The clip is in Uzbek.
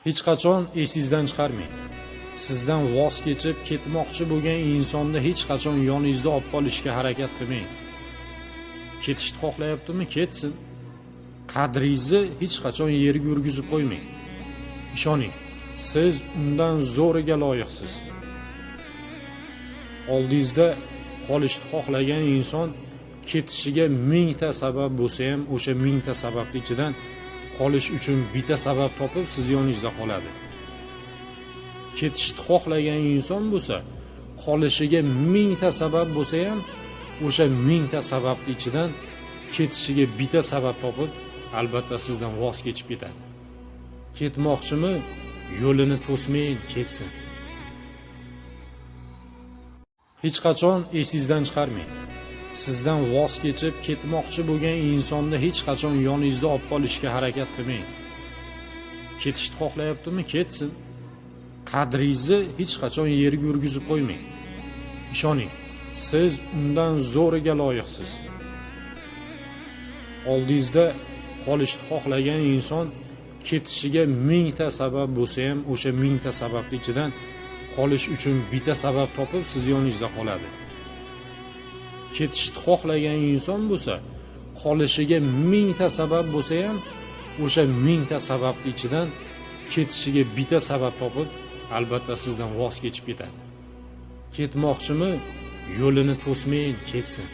Hech qachon esingizdan chiqarmang. Sizdan voz kechib ketmoqchi bo'lgan insonni hech qachon yoningizda olib qolishga harakat qilmang. Ketishni xohlayaptimi, ketsin. Qadringizni hech qachon yerga yurgizib qo'ymang. Ishoning, siz undan zo'riga loyiqsiz. Oldingizda qolishni xohlagan inson ketishiga 1000 ta sabab bo'lsa ham, o'sha 1000 ta sababning ichidan qolish uchun bitta sabab topib siz yoningizda qoladi. Ketishni xohlagan inson bo'lsa, qolishiga 1000 ta sabab bo'lsa ham, o'sha 1000 ta sababning ichidan ketishiga bitta sabab topib, albatta sizdan voz kechib ketadi. Ketmoqchimi? Yo'lini to'smang, ketsin. Hech qachon esingizdan chiqarmang. Sizdan voz kechib ketmoqchi bo'lgan insonni hech qachon yoningizda olib qolishga harakat qilmang. Ketishni xohlayaptimi, ketsin. Qadringizni hech qachon yerga yurgizib qo'ymang. Ishoning, siz undan zo'riga loyiqsiz. Oldingizda qolishni xohlagan inson ketishiga 1000 ta sabab bo'lsa ham, o'sha 1000 ta sababning ichidan qolish uchun bitta sabab topib siz yoningizda qoladi. Ketishni xohlagan inson bo'lsa, qolishiga 1000 ta sabab bo'lsa ham, o'sha 1000 ta sababning ichidan ketishiga bitta sabab topib, albatta sizdan voz kechib ketadi. Ketmoqchimi? Yo'lini to'smang, ketsin.